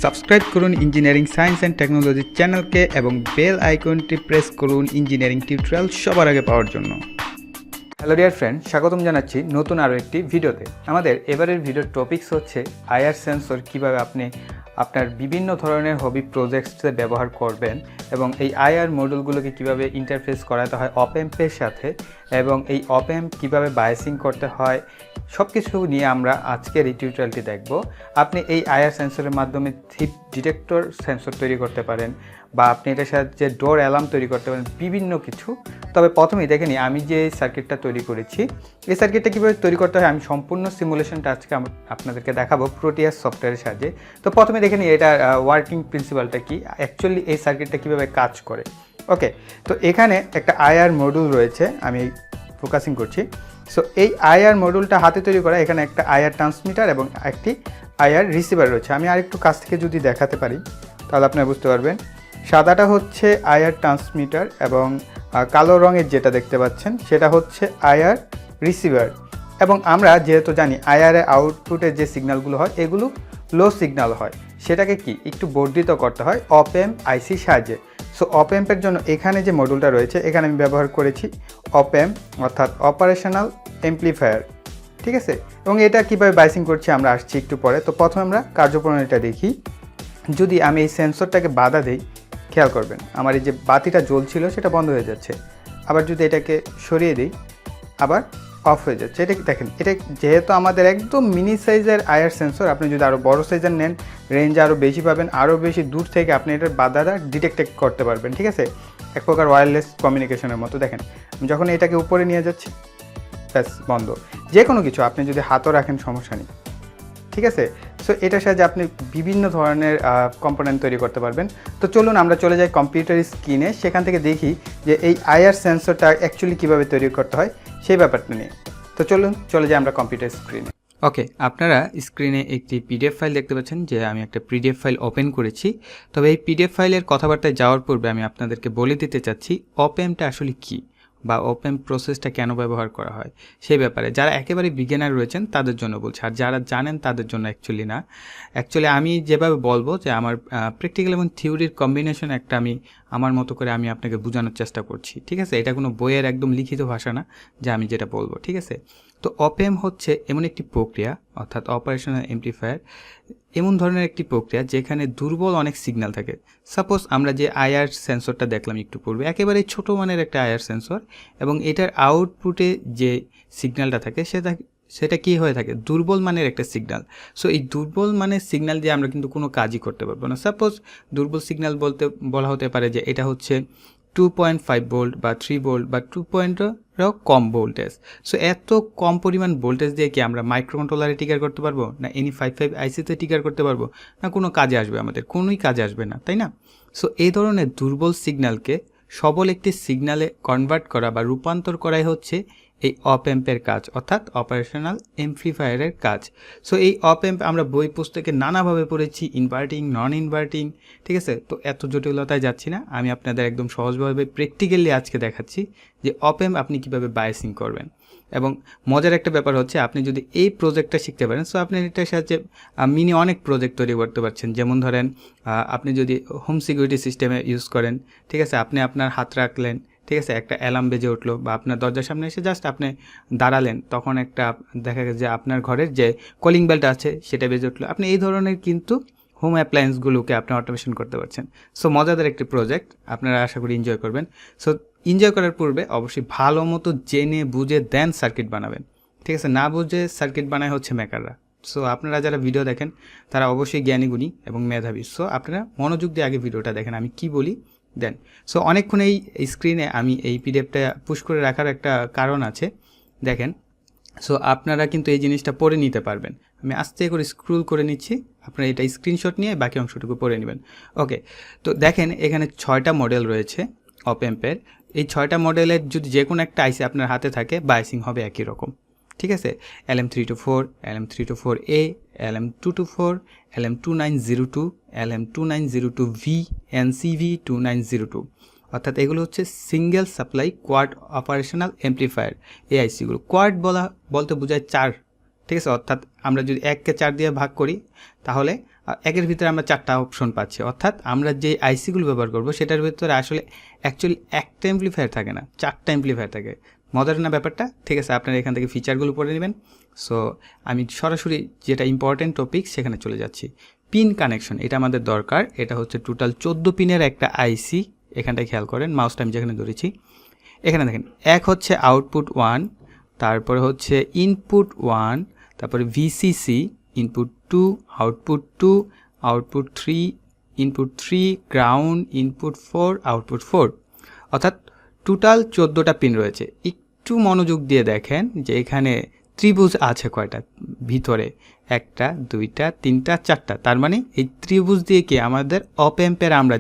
Subscribe করুন engineering science and technology চ্যানেলকে এবং বেল আইকনটি প্রেস করুন ইঞ্জিনিয়ারিং টিউটোরিয়াল সবার আগে পাওয়ার জন্য। হ্যালো ডিয়ার ফ্রেন্ড, স্বাগতম জানাচ্ছি নতুন আরও একটি ভিডিওতে। আমাদের এবারের ভিডিওর টপিকস হচ্ছে আইআর সেন্সর কীভাবে আপনি আপনার বিভিন্ন ধরনের হবি প্রজেক্টসে ব্যবহার করবেন এবং এই আইআর মডিউলগুলোকে কীভাবে ইন্টারফেস করাতে হয় অপ অ্যাম্পের সাথে এবং এই অপ অ্যাম্প কীভাবে বায়াসিং করতে হয় সব কিছু নিয়ে আমরা আজকের এই টিউটোরিয়ালটি দেখব। আপনি এই আইআর সেন্সরের মাধ্যমে থিপ ডিটেক্টর সেন্সর তৈরি করতে পারেন বা আপনি এটার সাহায্যে ডোর অ্যালার্ম তৈরি করতে পারেন, বিভিন্ন কিছু। তবে প্রথমেই দেখে নিই আমি যে সার্কিটটা তৈরি করেছি, এই সার্কিটটা কীভাবে তৈরি করতে হয় আমি সম্পূর্ণ সিমুলেশনটা আজকে আপনাদেরকে দেখাবো প্রোটিয়াস সফটওয়্যারের সাহায্যে। তো প্রথমে দেখে নিই এটা ওয়ার্কিং প্রিন্সিপালটা কি, অ্যাকচুয়ালি এই সার্কিটটা কীভাবে কাজ করে। ওকে, তো এখানে একটা আইআর মডিউল রয়েছে, আমি ফোকাসিং করছি। সো এই আইআর মডিউলটা হাতে তৈরি করা, এখানে একটা আইআর ট্রান্সমিটার এবং একটি আইআর রিসিভার রয়েছে। আমি আরেকটু কাছ থেকে যদি দেখাতে পারি তাহলে আপনারা বুঝতে পারবেন। সাদাটা হচ্ছে আইআর ট্রান্সমিটার এবং কালো রঙের যেটা দেখতে পাচ্ছেন সেটা হচ্ছে আইআর রিসিভার। এবং আমরা যেহেতু জানি আইআর আউটপুটের যে সিগন্যালগুলো হয় এগুলো লো সিগন্যাল হয়, সেটাকে কি একটু বর্ধিত করতে হয় অপ অ্যাম্প আইসির সাহায্যে। সো অপ অ্যাম্পের জন্য এখানে যে মডিউলটা রয়েছে এখানে আমি ব্যবহার করেছি অপ অ্যাম্প অর্থাৎ অপারেশনাল অ্যাম্প্লিফায়ার, ঠিক আছে। এবং এটা কীভাবে বাইসিং করছি আমরা আসছি একটু পরে। তো প্রথমে আমরা কার্যপ্রণালীটা দেখি। যদি আমি এই সেন্সরটাকে বাধা দিই, খেয়াল করবেন আমার এই যে বাতিটা জ্বলছিল সেটা বন্ধ হয়ে যাচ্ছে। আবার যদি এটাকে সরিয়ে দিই আবার অফ হয়ে যাচ্ছে। এটা দেখেন, এটা যেহেতু আমাদের একদম মিনি সাইজের আইআর সেন্সর, আপনি যদি আরও বড় সাইজের নেন রেঞ্জ আরও বেশি পাবেন, আরও বেশি দূর থেকে আপনি এটার বাধাটা ডিটেক্ট করতে পারবেন, ঠিক আছে। এক প্রকার ওয়্যারলেস কমিউনিকেশনের মতো। দেখেন যখন এটাকে উপরে নিয়ে যাচ্ছি ব্যাস বন্ধ। যে কোনো কিছু আপনি যদি হাতও রাখেন সমস্যা নেই, ঠিক আছে। সো এটার সাহায্যে আপনি বিভিন্ন ধরনের কম্পোনেন্ট তৈরি করতে পারবেন। তো চলুন আমরা চলে যাই কম্পিউটার স্ক্রিনে, সেখান থেকে দেখি যে এই আইআর সেন্সরটা অ্যাকচুয়ালি কীভাবে তৈরি করতে হয় সেই ব্যাপারটা নিয়ে। তো চলুন চলে যাই আমরা কম্পিউটার স্ক্রিনে। ওকে, আপনারা স্ক্রিনে একটি পিডিএফ ফাইল দেখতে পাচ্ছেন যে আমি একটা পিডিএফ ফাইল ওপেন করেছি। তবে এই পিডিএফ ফাইলের কথাবার্তায় যাওয়ার পূর্বে আমি আপনাদেরকে বলে দিতে চাচ্ছি অপ অ্যাম্পটা আসলে কী বা অপ অ্যাম্প প্রসেসটা কেন ব্যবহার করা হয় সেই ব্যাপারে। যারা একেবারে বিগিনার রয়েছেন তাদের জন্য বলছি, আর যারা জানেন তাদের জন্য অ্যাকচুয়ালি না। অ্যাকচুয়ালি আমি যেভাবে বলবো যে আমার প্র্যাকটিক্যাল এবং থিওরির কম্বিনেশন একটা আমি আমার মতো করে আমি আপনাকে বোঝানোর চেষ্টা করছি, ঠিক আছে। এটা কোনো বইয়ের একদম লিখিত ভাষা না যে আমি যেটা বলবো, ঠিক আছে। তো অপ অ্যাম্প হচ্ছে এমন একটি প্রক্রিয়া অর্থাৎ অপারেশনাল অ্যাম্প্লিফায়ার, এমন ধরনের একটি প্রক্রিয়া যেখানে দুর্বল অনেক সিগন্যাল থাকে। সাপোজ আমরা যে আইআর সেন্সরটা দেখলাম একটু পূর্বে, একেবারে ছোটো মানের একটা আইআর সেন্সর, এবং এটার আউটপুটে যে সিগন্যালটা থাকে সেটা কী হয়ে থাকে দুর্বল মানের একটা সিগন্যাল। সো এই দুর্বল মানের সিগন্যাল দিয়ে আমরা কিন্তু কোনো কাজই করতে পারবো না। সাপোজ দুর্বল সিগন্যাল বলা হতে পারে যে এটা হচ্ছে 2.5 ভোল্ট বা 3 ভোল্ট বা 2.0 কম ভোল্টেজ। সো এত কম পরিমাণ ভোল্টেজ দিয়ে কি আমরা মাইক্রোকন্ট্রোলারে টিকার করতে পারবো না, এনি 55 আইসিতে টিকার করতে পারবো না, কোনো কাজে আসবে আমাদের, কোনোই কাজে আসবে না, তাই না। সো এই ধরনের দুর্বল সিগন্যালকে সবল একটি সিগন্যালে কনভার্ট করা বা রূপান্তর করাই হচ্ছে এই অপ অ্যাম্পের কাজ অর্থাৎ অপারেশনাল অ্যাম্প্লিফায়ারের কাজ। সো এই অপ অ্যাম্প আমরা বই পুস্তকে নানাভাবে পড়েছি, ইনভার্টিং, নন ইনভার্টিং, ঠিক আছে। তো এত জটিলতায় যাচ্ছি না, আমি আপনাদের একদম সহজভাবে প্র্যাকটিক্যালি আজকে দেখাচ্ছি যে অপ অ্যাম্প আপনি কীভাবে বায়াসিং করবেন। এবং মজার একটা ব্যাপার হচ্ছে আপনি যদি এই প্রজেক্টটা শিখতে পারেন, সো আপনি এটার সাহায্যে মিনি অনেক প্রজেক্ট তৈরি করতে পারছেন। যেমন ধরেন আপনি যদি হোম সিকিউরিটি সিস্টেমে ইউজ করেন, ঠিক আছে, আপনি আপনার হাত রাখলেন, ঠিক আছে, একটা অ্যালার্ম বেজে উঠলো বা আপনার দরজার সামনে এসে জাস্ট আপনি দাঁড়ালেন, তখন একটা দেখা গেছে যে আপনার ঘরের যে কলিং বেলটা আছে সেটা বেজে উঠলো। আপনি এই ধরনের কিন্তু হোম অ্যাপ্লায়েন্সগুলোকে আপনি অটোমেশন করতে পারছেন। সো মজাদার একটি প্রজেক্ট, আপনারা আশা করি এনজয় করবেন। সো এনজয় করার পূর্বে অবশ্যই ভালো মতো জেনে বুঝে দেন সার্কিট বানাবেন, ঠিক আছে। না বুঝে সার্কিট বানায় হচ্ছে মেকাররা। সো আপনারা যারা ভিডিও দেখেন তারা অবশ্যই জ্ঞানী গুণী এবং মেধাবী। সো আপনারা মনোযোগ দিয়ে আগে ভিডিওটা দেখেন আমি কি বলি দেন। সো অনেকক্ষণ এই স্ক্রিনে আমি এই পিডিএফটা পুশ করে রাখার একটা কারণ আছে, দেখেন। সো আপনারা কিন্তু এই জিনিসটা পড়ে নিতে পারবেন। আমি আস্তে করে স্ক্রল করে নিচ্ছি, আপনারা এটা স্ক্রিনশট নিয়ে বাকি অংশটুকু পড়ে নেবেন। ওকে, তো দেখেন এখানে 6টা মডেল রয়েছে অপ অ্যাম্পের। এই 6টা মডেলের যদি যে কোনো একটা আইসি আপনার হাতে থাকে বায়াসিং হবে একই রকম, ঠিক আছে। LM324, LM324A, LM224, LM2902, LM2902V, NCV2902, অর্থাৎ এগুলো হচ্ছে single supply quad operational amplifier. এই আইসিগুলো কোয়াড বলতে বোঝায় 4, ঠিক আছে, অর্থাৎ আমরা যদি 1কে 4 দিয়ে ভাগ করি তাহলে 1-এর ভিতরে আমরা 4টা অপশন পাচ্ছি, অর্থাৎ আমরা যে আইসিগুলো ব্যবহার করব সেটার ভিতরে আসলে অ্যাকচুয়ালি একটা অ্যাম্পলিফায়ার থাকে না, 4টা অ্যাম্পলিফায়ার থাকে। মজার না ব্যাপারটা? ঠিক আছে, আপনারা এখান থেকে ফিচারগুলো পড়ে নেবেন। সো আমি সরাসরি যেটা ইম্পর্টেন্ট টপিক সেখানে চলে যাচ্ছি। পিন কানেকশন, এটা আমাদের দরকার। এটা হচ্ছে টোটাল 14 পিনের একটা আইসি। এখানটায় খেয়াল করেন, মাউসটা আমি যেখানে ধরেছি এখানে দেখেন, এক হচ্ছে আউটপুট 1, তারপরে হচ্ছে ইনপুট 1, তারপরে VCC, input 2, output 2, output 3, input 3, ground, input 4, output 4, অর্থাৎ টোটাল 14টা পিন রয়েছে। একটু মনোযোগ দিয়ে দেখেন যে এখানে ত্রিভুজ আছে কয়টা ভিতরে, 1টা 2টা 3টা 4টা, তার মানে এই ত্রিভুজ দিয়ে কি আমাদের অপ অ্যাম্পের আমরা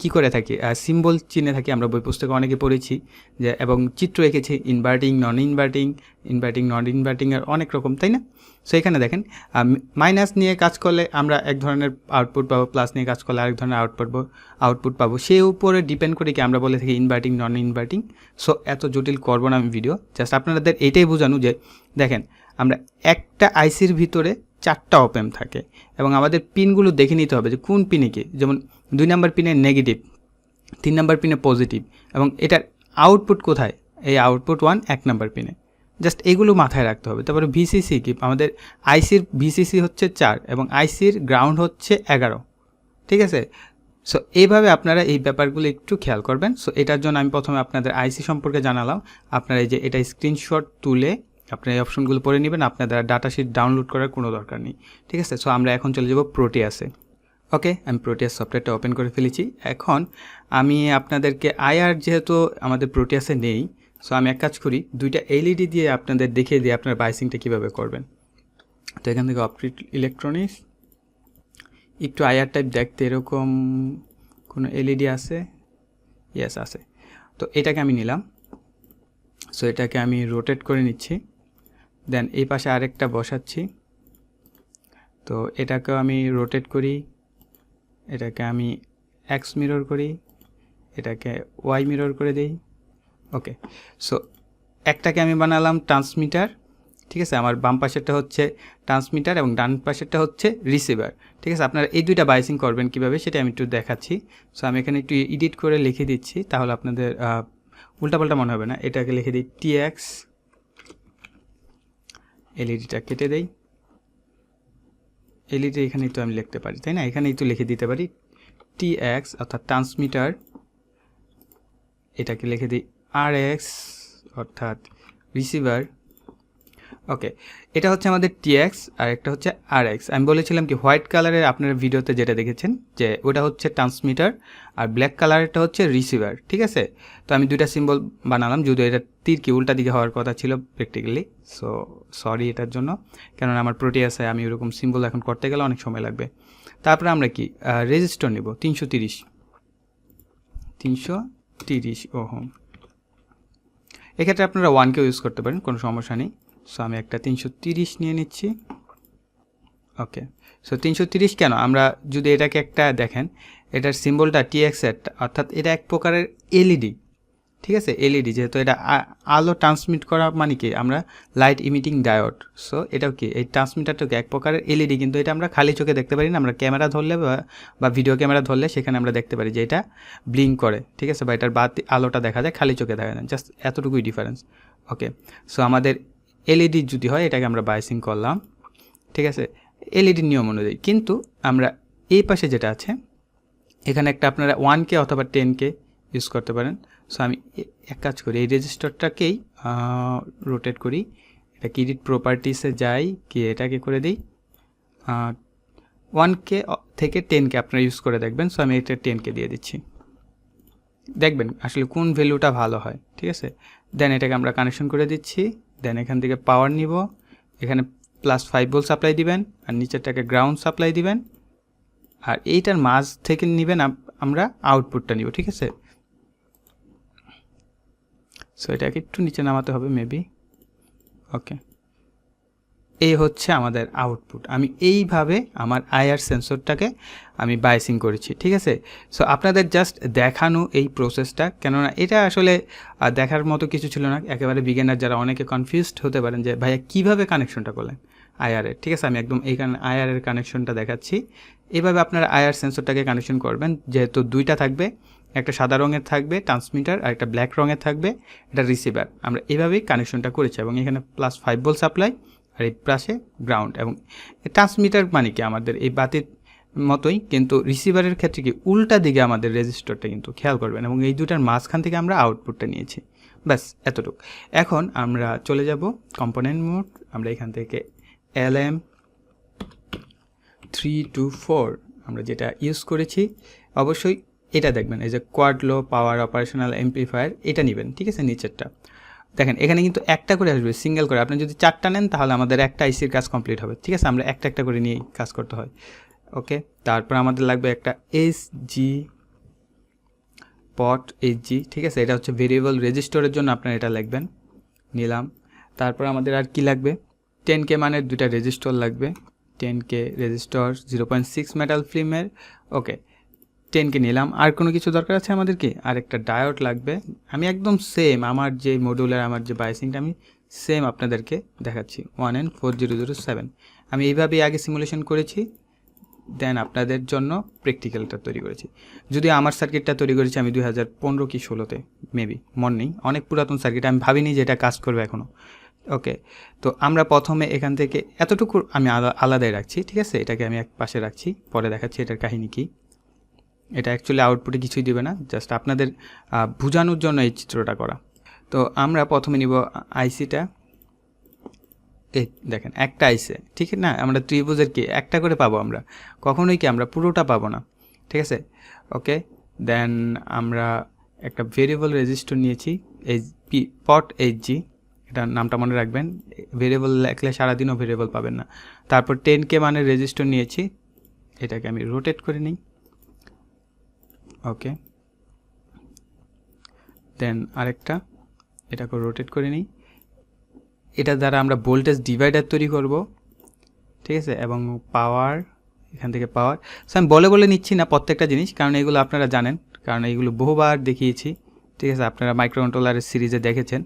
কী করে থাকি, সিম্বল চিনে থাকি। আমরা বই পুস্তকে অনেকে পড়েছি যে, এবং চিত্র এঁকেছি ইনভার্টিং, নন ইনভার্টিং, ইনভার্টিং নন ইনভার্টিংয়ের অনেক রকম, তাই না? সো এখানে দেখেন মাইনাস নিয়ে কাজ করলে আমরা এক ধরনের আউটপুট পাবো, প্লাস নিয়ে কাজ করলে আরেক ধরনের আউটপুট পাবো। সেই উপরে ডিপেন্ড করে কি আমরা বলে থাকি ইনভার্টিং নন ইনভার্টিং। সো এত জটিল করবো না আমি ভিডিও, জাস্ট আপনাদের এইটাই বোঝানো যে দেখেন আমরা একটা আইসির ভিতরে 4টা অপ অ্যাম্প থাকে এবং আমাদের পিনগুলো দেখে নিতে হবে যে কোন পিনে কি, যেমন 2 নাম্বার পিনে নেগেটিভ, 3 নাম্বার পিনে পজিটিভ, এবং এটার আউটপুট কোথায়, এই আউটপুট 1 1 নাম্বার পিনে। জাস্ট এগুলো মাথায় রাখতে হবে। তারপরে ভিসিসি কি, আমাদের আইসির ভিসিসি হচ্ছে 4 এবং আইসির গ্রাউন্ড হচ্ছে 11, ঠিক আছে? সো এইভাবে আপনারা এই ব্যাপারগুলো একটু খেয়াল করবেন। সো এটার জন্য আমি প্রথমে আপনাদের আইসি সম্পর্কে জানালাম। আপনারা এই যে এটা স্ক্রিনশট তুলে আপনারা এই অপশনগুলো পড়ে নেবেন, আপনাদের ডাটা শিট ডাউনলোড করার কোনো দরকার নেই, ঠিক আছে? সো আমরা এখন চলে যাব প্রোটিয়াসে। ওকে, আমি প্রোটিয়াস সফটওয়্যারটা ওপেন করে ফেলেছি। এখন আমি আপনাদেরকে আইআর যেহেতু আমাদের প্রোটিয়াসে নেই, সো আমি এক কাজ করি, 2টা এলইডি দিয়ে আপনাদের দেখিয়ে দিয়ে আপনার বাইসিংটা কীভাবে করবেন। তো এখান থেকে অপটিক ইলেকট্রনিক্স, একটু আইআর টাইপ দেখতে এরকম কোনো এলইডি আছে, ইয়েস আছে। তো এটাকে আমি নিলাম, সো এটাকে আমি রোটেট করে নিচ্ছি, দেন এই পাশে আরেকটা বসাচ্ছি। তো এটাকেও আমি রোটেট করি, এটাকে আমি এক্স মিরর করি, এটাকে ওয়াই মিরর করে দিই। ওকে, সো একটাকে আমি বানালাম ট্রান্সমিটার, ঠিক আছে? আমার বাম পাশেরটা হচ্ছে ট্রান্সমিটার এবং ডান পাশেরটা হচ্ছে রিসিভার, ঠিক আছে? আপনারা এই 2টা বাইসিং করবেন কীভাবে সেটা আমি একটু দেখাচ্ছি। সো আমি এখানে একটু এডিট করে লিখে দিচ্ছি, তাহলে আপনাদের উল্টাপাল্টা মনে হবে না। এটাকে লিখে দিই টিএক্স, এলইডিটা কেটে দেই, এলইডি এখানেই তো আমি লিখতে পারি, তাই না? এখানেই তো লিখে দিতে পারি টিএক্স অর্থাৎ ট্রান্সমিটার, এটাকে লিখে দিই আরএক্স অর্থাৎ রিসিভার। ওকে, এটা হচ্ছে আমাদের টিএক্স আর একটা হচ্ছে আরএক্স। আমি বলেছিলাম কি হোয়াইট কালারের আপনার ভিডিওতে যেটা দেখেছেন যে ওটা হচ্ছে ট্রান্সমিটার আর ব্ল্যাক কালারেরটা হচ্ছে রিসিভার, ঠিক আছে? তো আমি 2টা সিম্বল বানালাম, যদিও এটা তীর কি উল্টা দিকে হওয়ার কথা ছিল প্র্যাকটিক্যালি, সো সরি এটার জন্য, কেননা আমার প্রোটিয়াসে আমি ওরকম সিম্বল এখন করতে গেলে অনেক সময় লাগবে। তারপরে আমরা কি রেজিস্টর নেব 330 ওহম। এক্ষেত্রে আপনারা 1কেও ইউজ করতে পারেন, কোনো সমস্যা নেই। সো আমি একটা 330 নিয়ে নিচ্ছি। ওকে, সো 330 কেন, আমরা যদি এটাকে একটা দেখেন, এটার সিম্বলটা টিএক্স এর, অর্থাৎ এটা এক প্রকারের এলইডি, ঠিক আছে? এলইডি যেহেতু এটা আলো ট্রান্সমিট করা মানে কি আমরা লাইট ইমিটিং ডায়োড। সো এটাও কি এই ট্রান্সমিটারটাকে এক প্রকারের এলইডি, কিন্তু এটা আমরা খালি চোখে দেখতে পারি না, আমরা ক্যামেরা ধরলে বা ভিডিও ক্যামেরা ধরলে সেখানে আমরা দেখতে পারি যে এটা ব্লিঙ্ক করে, ঠিক আছে? বা এটার বাতি আলোটা দেখা যায়, খালি চোখে দেখা যায়, জাস্ট এতটুকুই ডিফারেন্স। ওকে, সো আমাদের এলইডি যদি হয় এটাকে আমরা বাইসিং করলাম, ঠিক আছে? এলইডির নিয়ম অনুযায়ী। কিন্তু আমরা এই পাশে যেটা আছে এখানে একটা আপনারা 1K অথবা 10K ইউজ করতে পারেন। সো আমি এক কাজ করি, এই রেজিস্টারটাকেই রোটেট করি, এটা এডিট প্রপার্টিসে যাই, কি এটাকে করে দিই 1K থেকে 10K আপনারা ইউজ করে দেখবেন। সো আমি এটা 10K দিয়ে দিচ্ছি, দেখবেন আসলে কোন ভ্যালুটা ভালো হয়, ঠিক আছে? দেন এটাকে আমরা কানেকশন করে দিচ্ছি, দেন এখান থেকে পাওয়ার নিব, এখানে +5 ভোল্ট সাপ্লাই দিবেন আর নিচেরটাকে গ্রাউন্ড সাপ্লাই দিবেন, আর এইটার মাঝ থেকে নেবেন আমরা আউটপুটটা নিব, ঠিক আছে? সো এটাকে একটু নিচে নামাতে হবে মেবি। ওকে, এই হচ্ছে আমাদের আউটপুট। আমি এইভাবে আমার আইআর সেন্সরটাকে আমি বায়াসিং করেছি, ঠিক আছে। সো আপনাদের জাস্ট দেখানো এই প্রসেসটা, কেননা এটা আসলে দেখার মতো কিছু ছিল না, একেবারে বিগিনার যারা অনেকে কনফিউজড হতে পারেন যে ভাইয়া কীভাবে কানেকশনটা করলেন আইআরের, ঠিক আছে। আমি একদম এইখানে আইআরের কানেকশনটা দেখাচ্ছি। এভাবে আপনারা আইআর সেন্সরটাকে কানেকশন করবেন, যেহেতু দুইটা থাকবে, একটা সাদা রঙের থাকবে ট্রান্সমিটার আর একটা ব্ল্যাক রঙের থাকবে এটা রিসিভার। আমরা এভাবেই কানেকশনটা করেছি এবং এখানে +5 ভোল্ট সাপ্লাই আর এই পাশে গ্রাউন্ড। এবং ট্রান্সমিটার মানে কি আমাদের এই বাতির মতোই, কিন্তু রিসিভারের ক্ষেত্রে কি উল্টা দিকে আমাদের রেজিস্টরটা কিন্তু খেয়াল করবেন, এবং এই দুটার মাঝখান থেকে আমরা আউটপুটটা নিয়েছি, ব্যাস এতটুকু। এখন আমরা চলে যাব কম্পোনেন্ট মোড। আমরা এখান থেকে LM324 আমরা যেটা ইউজ করেছি, অবশ্যই এটা দেখবেন, এই যে কোয়াড লো পাওয়ার অপারেশনাল অ্যাম্প্লিফায়ার, এটা নেবেন, ঠিক আছে। নিচেরটা দেখেন, এখানে কিন্তু একটা করে আসবে, সিঙ্গেল করে। আপনি যদি 4টা নেন তাহলে আমাদের একটা আইসির কাজ কমপ্লিট হবে, ঠিক আছে। আমরা একটা একটা করে নিয়ে কাজ করতে হয়, ওকে। তারপর আমাদের লাগবে একটা SG পট SG, ঠিক আছে। এটা হচ্ছে ভেরিয়েবল রেজিস্টরের জন্য আপনারা এটা লিখবেন, নিলাম। তারপর আমাদের আর কি লাগবে, 10K মানের দুইটা রেজিস্টর লাগবে, 10K রেজিস্টর 0.6 মেটাল ফিল্মের, ওকে 10K নিলাম। আর কোনো কিছু দরকার আছে আমাদের কি, আর একটা ডায়োড লাগবে। আমি একদম সেম আমার যে মডিউলের আমার যে বায়াসিংটা আমি সেম আপনাদেরকে দেখাচ্ছি, 1N4007। আমি এইভাবেই আগে সিমুলেশন করেছি, দেন আপনাদের জন্য প্র্যাকটিক্যালটা তৈরি করেছি। যদি আমার সার্কিটটা তৈরি করেছি আমি 2015 কি 16তে, মেবি মনে নেই, অনেক পুরাতন সার্কিট, আমি ভাবিনি যে এটা কাজ করবে এখনও, ওকে। তো আমরা প্রথমে এখান থেকে এতটুকু আমি আলাদাই রাখছি, ঠিক আছে। এটাকে আমি এক পাশে রাখছি, পরে দেখাচ্ছি এটার কাহিনী কী। এটা অ্যাকচুয়ালি আউটপুটে কিছুই দেবে না, জাস্ট আপনাদের বোঝানোর জন্য এই চিত্রটা করা। তো আমরা প্রথমে নিব আইসিটা, এই দেখেন একটা আইসে, ঠিক না। আমরা ত্রিভুজের কি একটা করে পাবো, আমরা কখনোই কি আমরা পুরোটা পাবো না, ঠিক আছে, ওকে। দেন আমরা একটা ভেরিয়েবল রেজিস্টর নিয়েছি, এই পট SG, এটা নামটা মনে রাখবেন। ভেরিয়েবল লেখলে সারাদিনও ভেরিয়েবল পাবেন না। তারপর 10K মানের রেজিস্টর নিয়েছি, এটাকে আমি রোটেট করে নিই, ওকে। দেন আরেকটা, এটাকে রোটেট করে নিই। এটা দ্বারা আমরা ভোল্টেজ ডিভাইডার তৈরি করব, ঠিক আছে। এবং পাওয়ার, এখান থেকে পাওয়ার। সো আমি বলে বলে নিচ্ছি না প্রত্যেকটা জিনিস, কারণ এগুলো আপনারা জানেন, কারণ এইগুলো বহুবার দেখিয়েছি, ঠিক আছে। আপনারা মাইক্রোকন্ট্রোলারের সিরিজে দেখেছেন।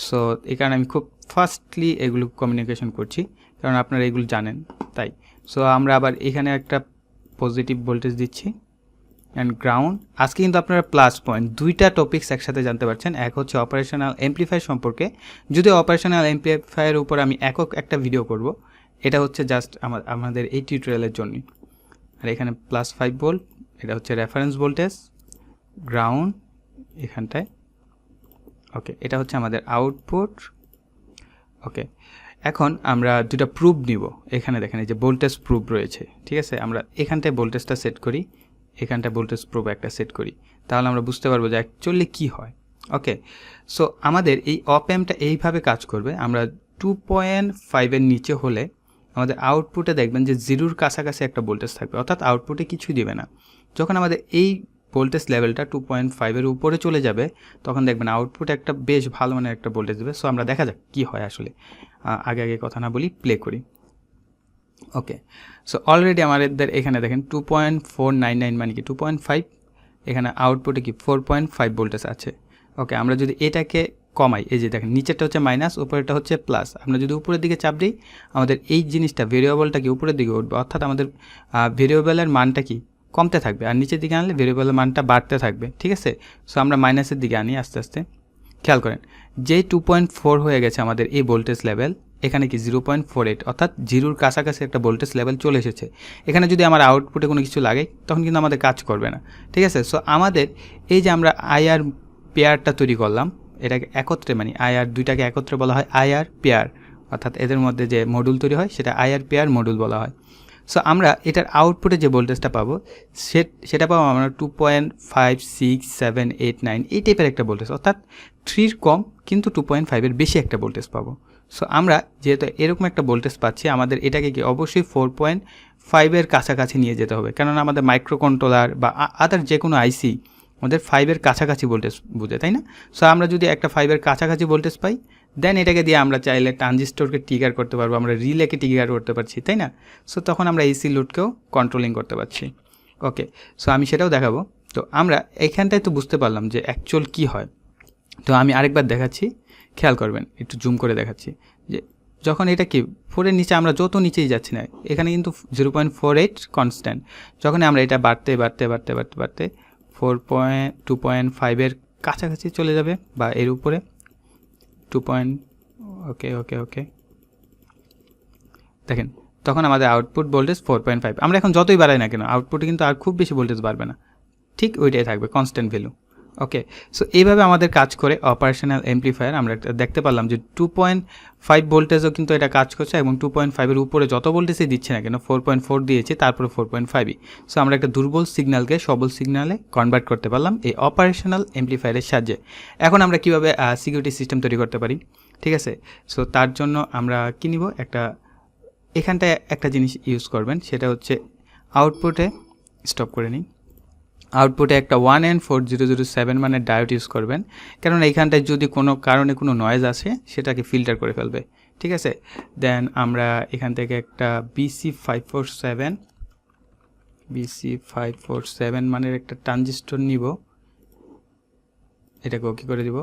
সো এই কারণে আমি খুব ফাস্টলি এগুলো কমিউনিকেশন করছি, কারণ আপনারা এগুলো জানেন তাই। সো আমরা আবার এখানে একটা পজিটিভ ভোল্টেজ দিচ্ছি অ্যান্ড গ্রাউন্ড। আজকে কিন্তু আপনারা প্লাস পয়েন্ট দুইটা টপিকস একসাথে জানতে পারছেন। এক হচ্ছে অপারেশনাল অ্যাম্প্লিফায়ার সম্পর্কে, যদিও অপারেশনাল অ্যাম্প্লিফায়ারের উপর আমি একক একটা ভিডিও করব, এটা হচ্ছে জাস্ট আমাদের এই টিউটোরিয়ালের জন্যই। আর এখানে +5 ভোল্ট, এটা হচ্ছে রেফারেন্স ভোল্টেজ, গ্রাউন্ড এখানটায়, ওকে। এটা হচ্ছে আমাদের আউটপুট, ওকে। এখন আমরা দুটা প্রুফ নিব, এখানে দেখেন এই যে ভোল্টেজ প্রুফ রয়েছে, ঠিক আছে। আমরা এখানটায় ভোল্টেজটা সেট করি, এখানটা ভোল্টেজ প্রুফ একটা সেট করি, তাহলে আমরা বুঝতে পারবো যে অ্যাকচুয়ালি কী হয়, ওকে। সো আমাদের এই অপ অ্যাম্পটা এইভাবে কাজ করবে। আমরা 2.5 নিচে হলে আমাদের আউটপুটে দেখবেন যে 0-র কাছাকাছি একটা ভোল্টেজ থাকবে, অর্থাৎ আউটপুটে কিছুই দেবে না। যখন আমাদের এই ভোল্টেজ লেভেলটা 2.5 উপরে চলে যাবে, তখন দেখবেন আউটপুট একটা বেশ ভালো মানের একটা ভোল্টেজ দেবে। সো আমরা দেখা যাক কী হয় আসলে। আগে কথা না বলি, প্লে করি, ওকে। সো অলরেডি আমাদের এখানে দেখেন 2.499 মানে কি 2.5, এখানে আউটপুটে কি 4.5 ভোল্টেজ আছে, ওকে। আমরা যদি এটাকে কমাই, এই যে দেখেন নিচেরটা হচ্ছে মাইনাস, উপরেরটা হচ্ছে প্লাস। আমরা যদি উপরের দিকে চাপ দিই, আমাদের এই জিনিসটা ভেরিয়েবলটা কি উপরের দিকে উঠবে, অর্থাৎ আমাদের ভেরিয়েবলের মানটা কি কমতে থাকবে, আর নিচের দিকে আনলে ভেরিয়েবলের মানটা বাড়তে থাকবে, ঠিক আছে। সো আমরা মাইনাসের দিকে আনি আস্তে আস্তে। খেয়াল করেন যে 2.4 হয়ে গেছে আমাদের এই ভোল্টেজ লেভেল, এখানে কি 0.48, অর্থাৎ 0-র কাছাকাছি একটা ভোল্টেজ লেভেল চলে এসেছে। এখানে যদি আমার আউটপুটে কোনো কিছু লাগে, তখন কিন্তু আমাদের কাজ করবে না, ঠিক আছে। সো আমাদের এই যে আমরা আইআর পেয়ারটা তৈরি করলাম, এটাকে একত্রে মানে আইআর দুইটাকে একত্রে বলা হয় আইআর পেয়ার, অর্থাৎ এদের মধ্যে যে মডিউল তৈরি হয় সেটা আইআর পেয়ার মডিউল বলা হয়। সো আমরা এটার আউটপুটে যে ভোল্টেজটা পাবো সেটা পাবো আমরা 2.5, 6, 7, 8, 9 এই টাইপের একটা ভোল্টেজ, অর্থাৎ 3-র কম কিন্তু 2.5-এর বেশি একটা ভোল্টেজ পাবো। সো আমরা যেহেতু এরকম একটা ভোল্টেজ পাচ্ছি, আমাদের এটাকে কি অবশ্যই 4.5-এর কাছাকাছি নিয়ে যেতে হবে, কেননা আমাদের মাইক্রোকন্ট্রোলার বা আদার যে কোনো আইসি আমাদের 5-এর কাছাকাছি ভোল্টেজ বুঝে, তাই না। সো আমরা যদি একটা 5-এর কাছাকাছি ভোল্টেজ পাই, দেন এটাকে দিয়ে আমরা চাইলে ট্রানজিস্টরকে ট্রিগার করতে পারবো, আমরা রিলেকে ট্রিগার করতে পারছি, তাই না? সো তখন আমরা এসি লোডকেও কন্ট্রোলিং করতে পারছি। ওকে, সো আমি সেটাও দেখাবো। তো আমরা এইখানটায় তো বুঝতে পারলাম যে অ্যাকচুয়াল কী হয়। তো আমি আরেকবার দেখাচ্ছি, খেয়াল করবেন, একটু জুম করে দেখাচ্ছি যে যখন এটা কি 4-এর নিচে আমরা যত নিচেই যাচ্ছি না, এখানে কিন্তু 0.48 কনস্ট্যান্ট। যখন আমরা এটা বাড়তে 2.5-এর কাছাকাছি চলে যাবে বা এর উপরে 2. ওকে দেখেন, তখন আমাদের আউটপুট ভোল্টেজ 4.5। আমরা এখন যতই বাড়াই না কেন আউটপুটে কিন্তু আর খুব বেশি ভোল্টেজ বাড়বে না, ঠিক ওইটাই থাকবে, কনস্ট্যান্ট ভ্যালু। ওকে, সো এইভাবে আমাদের কাজ করে অপারেশনাল অ্যাম্প্লিফায়ার। আমরা দেখতে পারলাম যে 2.5 ভোল্টেজও কিন্তু এটা কাজ করছে এবং 2.5-এর উপরে যত ভোল্টেজই দিচ্ছে না কেন 4.4 দিয়েছে, তারপরে 4.5ই। সো আমরা একটা দুর্বল সিগন্যালকে সবল সিগন্যালে কনভার্ট করতে পারলাম এই অপারেশনাল অ্যাম্প্লিফায়ারের সাহায্যে। এখন আমরা কীভাবে সিকিউরিটি সিস্টেম তৈরি করতে পারি, ঠিক আছে? সো তার জন্য আমরা কী নিব, এখানটায় একটা জিনিস ইউজ করবেন, সেটা হচ্ছে আউটপুটে, স্টপ করে নিই, আউটপুটে একটা 1N4007 মানের ডায়োড ইউজ করবেন, কারণ এইখানটায় যদি কোনো কারণে কোনো নয়েজ আসে সেটাকে ফিল্টার করে ফেলবে, ঠিক আছে? দেন আমরা এখান থেকে একটা BC547 মানের একটা ট্রানজিস্টর নিব, এটাকে ওকে করে দিব।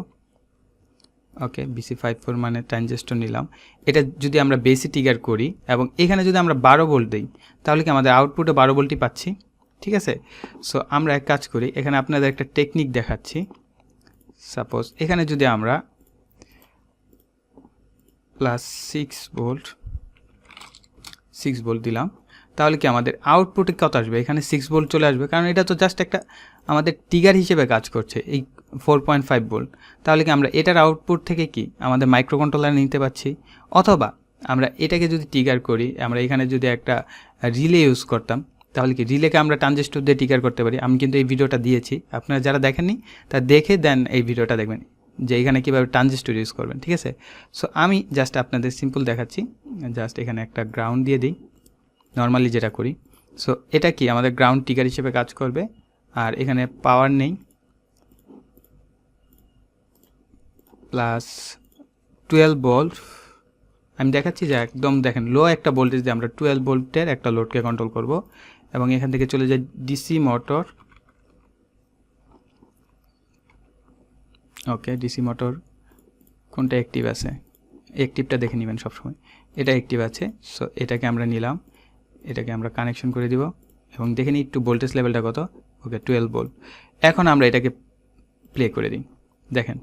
ওকে, BC54 মানের ট্রানজিস্টর নিলাম। এটা যদি আমরা বেসি ট্রিগার করি এবং এখানে যদি আমরা 12 ভোল্ট দিই, তাহলে কি আমাদের আউটপুটে 12 ভোল্টই পাচ্ছি, ঠিক আছে? সো আমরা এক কাজ করি, এখানে আপনাদের একটা টেকনিক দেখাচ্ছি। সাপোজ এখানে যদি আমরা +6 ভোল্ট দিলাম, তাহলে কি আমাদের আউটপুটে কত আসবে? এখানে 6 ভোল্ট চলে আসবে, কারণ এটা তো জাস্ট একটা আমাদের ট্রিগার হিসেবে কাজ করছে এই 4.5 ভোল্ট। তাহলে কি আমরা এটার আউটপুট থেকে কি আমাদের মাইক্রো কন্ট্রোলার নিতে পারছি, অথবা আমরা এটাকে যদি ট্রিগার করি, আমরা এখানে যদি একটা রিলে ইউজ করতাম, তাহলে কি রিলেকে আমরা ট্রানজিস্টর দিয়ে ট্রিগার করতে পারি। আমি কিন্তু এই ভিডিওটা দিয়েছি, আপনারা যারা দেখেননি তা দেখে দেন এই ভিডিওটা দেখবেন যে এখানে কীভাবে ট্রানজিস্টর ইউজ করবেন, ঠিক আছে? সো আমি জাস্ট আপনাদের সিম্পল দেখাচ্ছি, জাস্ট এখানে একটা গ্রাউন্ড দিয়ে দিই, নর্মালি যেটা করি। সো এটা কি আমাদের গ্রাউন্ড ট্রিগার হিসেবে কাজ করবে, আর এখানে পাওয়ার নেই, +12 ভোল্ট। আমি দেখাচ্ছি যে একদম দেখেন লো একটা ভোল্টেজ দিয়ে আমরা 12 ভোল্টের একটা লোডকে কন্ট্রোল করব, এবং এখান থেকে চলে যায় ডিসি মোটর। ওকে, ডিসি মোটর কোনটা অ্যাক্টিভ আছে, অ্যাক্টিভটা দেখে নেবেন সবসময়, এটা অ্যাক্টিভ আছে। সো এটাকে আমরা নিলাম, এটাকে আমরা কানেকশন করে দিব এবং দেখে নিই একটু ভোল্টেজ লেভেলটা কত। ওকে, 12 ভোল্ট। এখন আমরা এটাকে প্লে করে দিই, দেখেন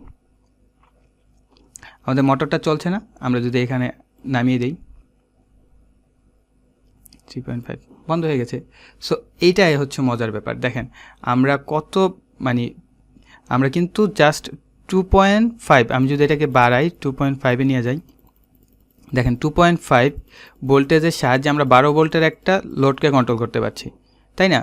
আমাদের মোটরটা চলছে না। আমরা যদি এখানে নামিয়ে দিই, 3.5 বন্ধ হয়ে গেছে। সো এইটাই হচ্ছে মজার ব্যাপার, দেখেন আমরা কত আমরা কিন্তু জাস্ট 2.5, আমি যদি এটাকে বাড়াই 2.5-এ নিয়ে যাই, দেখেন 2.5 ভোল্টেজের সাহায্যে আমরা 12 ভোল্টের একটা লোডকে কন্ট্রোল করতে পারছি, তাই না?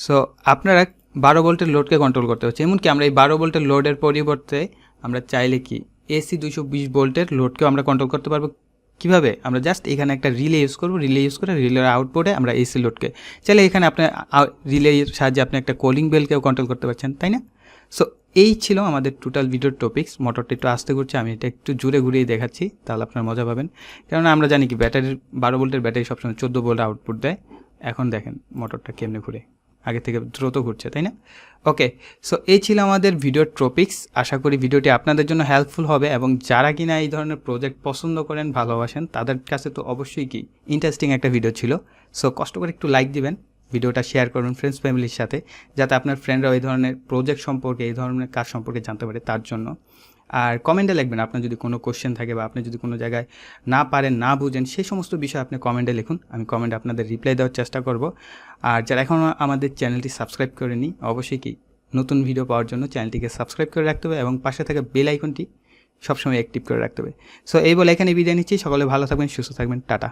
সো আপনারা 12 ভোল্টের লোডকে কন্ট্রোল করতে পারছি। এমনকি আমরা এই 12 ভোল্টের লোডের পরিবর্তে আমরা চাইলে কি AC 220 ভোল্টের লোডকেও আমরা কন্ট্রোল করতে পারবো। কীভাবে? আমরা জাস্ট এখানে একটা রিলে ইউজ করবো, রিলে ইউজ করে রিলের আউটপুটে আমরা AC লোডকে চাইলে এখানে আপনার রিলের সাহায্যে আপনি একটা কলিং বেলকেও কন্ট্রোল করতে পারছেন, তাই না? সো এই ছিল আমাদের টোটাল ভিডিওর টপিক্স। মোটরটা একটু আস্তে ঘুরছে, আমি এটা একটু জোরে ঘুরিয়ে দেখাচ্ছি, তাহলে আপনার মজা পাবেন। কেননা আমরা জানি কি ব্যাটারির 12 ভোল্টের ব্যাটারি সবসময় 14 ভোল্ট আউটপুট দেয়। এখন দেখেন মোটরটা কেমনে ঘুরে, আগে থেকে দ্রুত ঘুরছে, তাই না? ওকে, সো এই ছিল আমাদের ভিডিওর টপিক্স। আশা করি ভিডিওটি আপনাদের জন্য হেল্পফুল হবে, এবং যারা কিনা এই ধরনের প্রজেক্ট পছন্দ করেন, ভালোবাসেন, তাদের কাছে তো অবশ্যই কি ইন্টারেস্টিং একটা ভিডিও ছিল। সো কষ্ট করে একটু লাইক দিবেন, ভিডিওটা শেয়ার করবেন ফ্রেন্ডস ফ্যামিলির সাথে, যাতে আপনার ফ্রেন্ডরাও এই ধরনের প্রজেক্ট সম্পর্কে, এই ধরনের কাজ সম্পর্কে জানতে পারে, তার জন্য। আর কমেন্টে লিখবেন আপনার যদি কোনো কোশ্চেন থাকে বা আপনি যদি কোনো জায়গায় না পারেন, না বুঝেন, সেই সমস্ত বিষয় আপনি কমেন্টে লিখুন, আমি কমেন্টে আপনাদের রিপ্লাই দেওয়ার চেষ্টা করব। আর যারা এখনও আমাদের চ্যানেলটি সাবস্ক্রাইব করেনি, অবশ্যই কি নতুন ভিডিও পাওয়ার জন্য চ্যানেলটিকে সাবস্ক্রাইব করে রাখতে হবে এবং পাশে থাকা বেল আইকনটি সবসময় অ্যাক্টিভ করে রাখতে হবে। সো এই বলে এখানে বিদায় নিচ্ছি, সকলে ভালো থাকবেন, সুস্থ থাকবেন, টাটা।